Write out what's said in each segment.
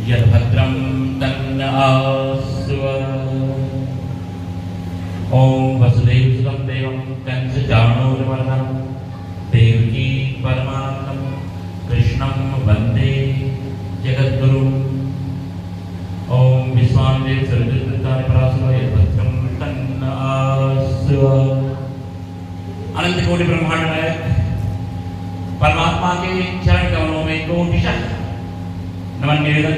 यद्भद्रं तन्न आस्व। ओम वसुदेवसुतं देवं कंसचाणूरमर्दनं देवकी परमानंदं कृष्णं वंदे जगद्गुरुं। ओम विश्वामिदेव सर्वजगत्तानि पराशुर यद्भद्रं तन्न आस्व। अनंत कोटि ब्रह्मांड नायक परमात्मा के चरण कमलों में कोटिशः नमन निवेदन।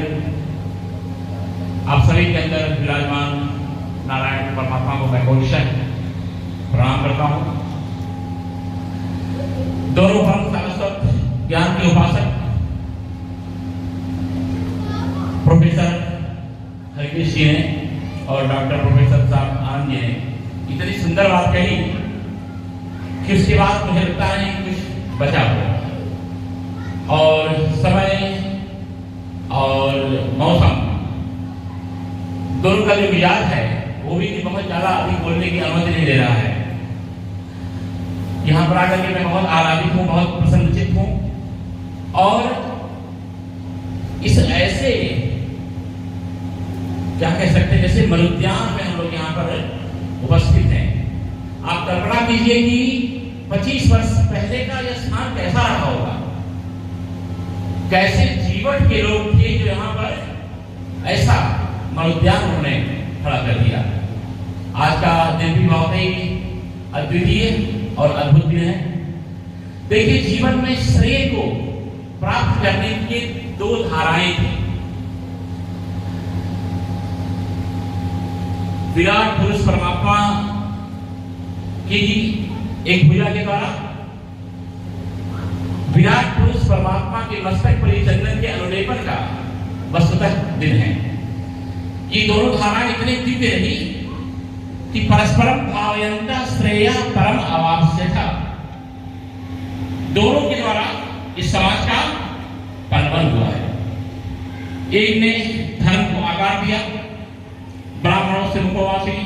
आप सभी के अंदर विराजमान नारायण परमात्मा को मैं कोटिशः प्रणाम करता हूँ। दोनों परम शाश्वत ज्ञान के उपासक प्रोफेसर हरिकृष्ण जी ने और डॉक्टर प्रोफेसर साहब आनंद जी ने इतनी सुंदर बात कही कि उसके बाद मुझे लगता है कुछ बचा हुआ और समय और मौसम दोनों का जो मिजाज है वो भी बहुत ज्यादा अभी बोलने की अनुमति नहीं दे रहा है। यहाँ पर आकर के मैं बहुत आराधित हूँ, बहुत प्रसन्नचित्त हूँ और इस ऐसे क्या कह सकते हैं जैसे मरुद्यान में हम लोग यहाँ पर उपस्थित हैं। आप कल्पना कीजिए कि 25 वर्ष पहले का यह स्थान कैसा रहा होगा, कैसे जीवन के लोग थे जो यहाँ पर ऐसा मनोद्यान उन्होंने खड़ा कर दिया। आज का दिन भी बहुत ही अद्वितीय और अद्भुत दिन है। देखिए, जीवन में श्रेय को प्राप्त करने की दो धाराएं थी। विराट पुरुष परमात्मा की एक भुजा के द्वारा विराट पुरुष परमात्मा के मस्तक पर चंदन के अनुलेपन का वस्तुतः दिन है। ये दोनों धाराएं इतनी दिव्य रही कि परस्परम भावयन्ता श्रेया परम अवाप्स्यथा। दोनों के द्वारा इस समाज का पनपन हुआ है। एक ने धर्म को आकार दिया, ब्राह्मणों से मुखवासी,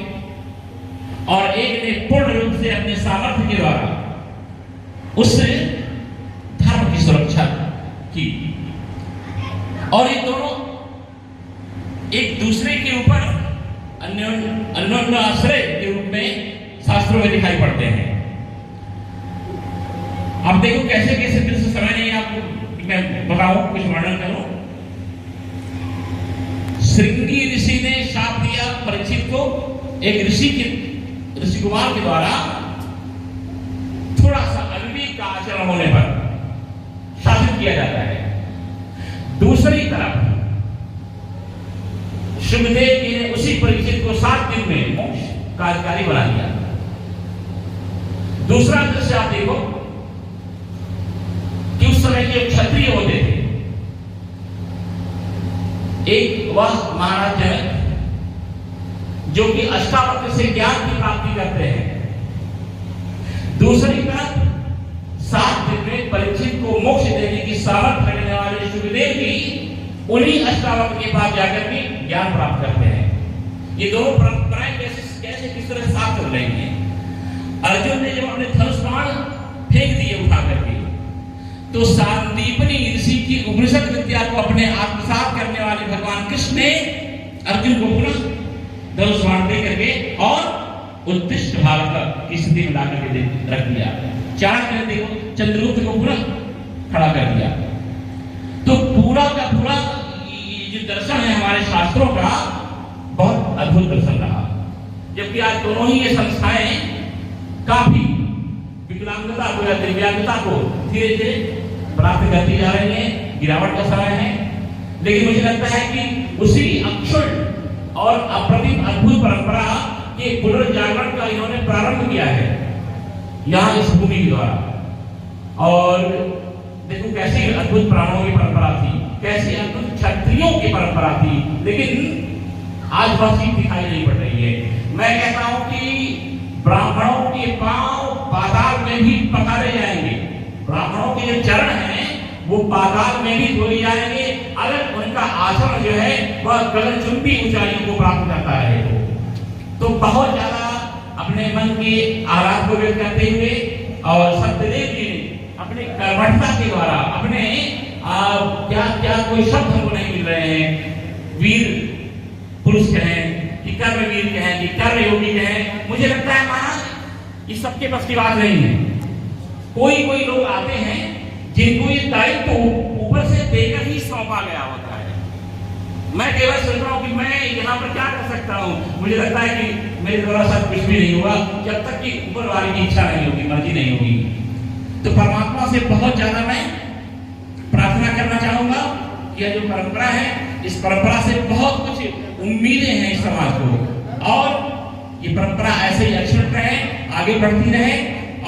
और एक ने पूर्ण रूप से अपने सामर्थ्य के द्वारा उस धर्म की सुरक्षा की। और ये दोनों एक दूसरे के ऊपर अन्योन्य आश्रय के रूप में शास्त्रों में दिखाई पड़ते हैं। आप देखो कैसे कैसे दृश्य, समय नहीं आपको मैं बताऊं, कुछ वर्णन करूं। श्रृंगी ऋषि ने शाप दिया परीक्षित को, एक ऋषि कुमार के द्वारा थोड़ा सा अविवेक का आचरण होने पर शासित किया जाता है। दूसरी तरफ शुभदेव जी ने उसी परीक्षित को 7 दिन में मोक्ष का अधिकारी बना दिया। दूसरा दृश्य आप देखो कि उस समय के क्षत्रिय होते थे। एक वह महाराज जनक जो कि अष्टावक्र से ज्ञान की प्राप्ति करते हैं। दूसरी तरफ 7 दिन में परीक्षित को मोक्ष देने की सामर्थ्य रखने वाले शुभदेव जी उन्हीं अष्टावक्र के पास जाकर के ज्ञान प्राप्त करते हैं। ये दोनों परंपराएं कैसे किस तरह साथ चल रही हैं। अर्जुन ने जब अपने धनुष बाण फेंक दिए उठा करके, तो सांदीपनी ऋषि की उपनिषद विद्या को अपने आत्मसात करने वाले भगवान कृष्ण ने अर्जुन को पुनः धनुष बाण दे करके और उत्कृष्ट भारत की स्थिति में लाकर के रख दिया। चाणक्य ने देखो चंद्रगुप्त को पुनः खड़ा कर दिया। तो पूरा का पूरा जो दर्शन है हमारे शास्त्रों का बहुत अद्भुत दर्शन रहा। जबकि आज दोनों ही ये संस्थाएं काफी विकलांगता को या दिव्यांगता को धीरे धीरे प्राप्त करती जा रही हैं। गिरावट का समय है, लेकिन मुझे लगता है कि उसी अक्षुण और अप्रतिम अद्भुत परंपरा के पुनर्जागरण का इन्होंने प्रारंभ किया है यहाँ इस भूमि के द्वारा। और देखो कैसी अद्भुत ब्राह्मणों की परंपरा थी, कैसी अद्भुत क्षत्रियों की परंपरा थी, लेकिन आज वह चीज दिखाई नहीं पड़ रही है। मैं कहता हूं कि ब्राह्मणों के पांव पाताल में भी पखारे जाएंगे, ब्राह्मणों के जो चरण हैं वो पाताल में भी धोए जाएंगे अगर उनका आचरण जो है वह गगनचुंबी ऊंचाइयों को प्राप्त करता है। तो बहुत ज्यादा अपने मन के आराध को व्यक्त करते हुए और सत्यदेव जी ने अपने कर्मठता के द्वारा, अपने क्या क्या कोई शब्द हमको नहीं मिल रहे हैं। वीर पुरुष कहें कि कर्मवीर कहें कि कर्म योगी कहें, मुझे लगता है महाराज ये सबके बस की बात नहीं है। कोई कोई लोग आते हैं जिनको ये दायित्व तो ऊपर से देकर ही सौंपा गया होता है। मैं केवल सोच रहा हूँ कि मैं यहाँ पर क्या कर सकता हूँ। मुझे लगता है कि मेरे द्वारा सब कुछ भी नहीं होगा जब तक कि ऊपर वाले की इच्छा नहीं होगी, मर्जी नहीं होगी। तो परमात्मा से बहुत ज्यादा मैं प्रार्थना करना चाहूंगा कि यह जो परंपरा है, इस परंपरा से बहुत कुछ उम्मीदें हैं इस समाज को, और ये परंपरा ऐसे ही अक्षुण्ण रहे, आगे बढ़ती रहे,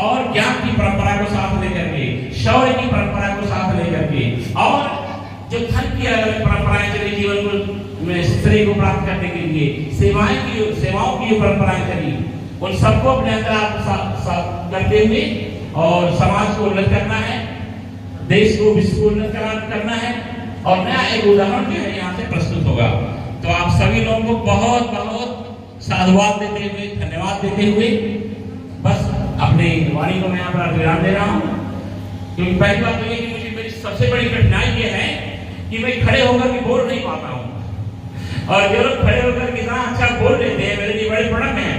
और ज्ञान की परंपरा को साथ लेकर के, शौर्य की परंपरा को साथ लेकर के, और जो धन की अलग परंपराएं चली जीवन में श्रेय को प्राप्त करने के लिए, सेवाओं की जो परंपराएं चली, उन सबको अपने अंदर करते हुए और समाज को उन्नत करना है, देश को विश्व को उन्नत करना है, और नया एक उदाहरण जो है यहाँ से प्रस्तुत होगा। तो आप सभी लोगों को बहुत बहुत साधुवाद देते हुए, धन्यवाद देते हुए बस अपनी वाणी को मैं यहाँ पर विराम दे रहा हूँ। क्योंकि पहली बात तो ये कि मुझे मेरी सबसे बड़ी कठिनाई ये है कि मैं खड़े होकर के बोल नहीं पाता हूँ, और जो लोग खड़े होकर के इतना अच्छा बोल लेते हैं मेरे लिए बड़े प्रोडक्ट है।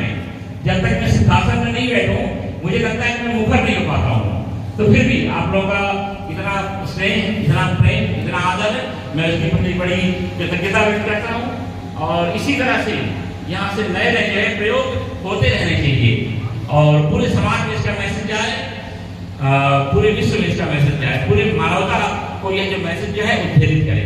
जब तक मैं सिंहासन में नहीं बैठूं मुझे लगता है कि मैं मुखर नहीं हो पाता हूँ। तो फिर भी आप लोगों का इतना स्नेह, इतना प्रेम, इतना आदर, मैं उसके प्रति बड़ी कृतज्ञता व्यक्त करता हूँ। और इसी तरह से यहाँ से नए नए प्रयोग होते रहने चाहिए, और पूरे समाज में इसका मैसेज जाए, पूरे विश्व में इसका मैसेज जाए, पूरे मानवता को यह जो मैसेज जो है उद्धरित करे।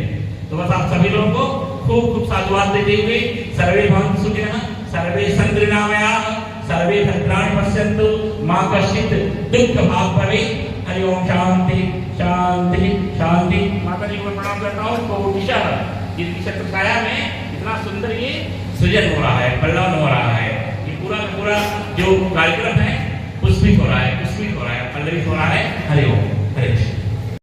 तो बस आप सभी लोगों को खूब खूब साधुवाद देते हुए सर्वे भवन्तु सुखिनः, सर्वे सन्तु निरामयाः, सर्वे भद्राणि पश्यन्तु, मा कश्चित् दुःखभाग् भवेत्। हरि ओम। शांति शांति शांति। माता जी को प्रणाम करता हूँ। तो दिशा जिनकी छत्र छाया में इतना सुंदर ये सृजन हो रहा है, पल्लवन हो रहा है, ये पूरा का पूरा जो कार्यक्रम है पुष्पित हो रहा है, पल्लवित हो रहा है। हरि ओम।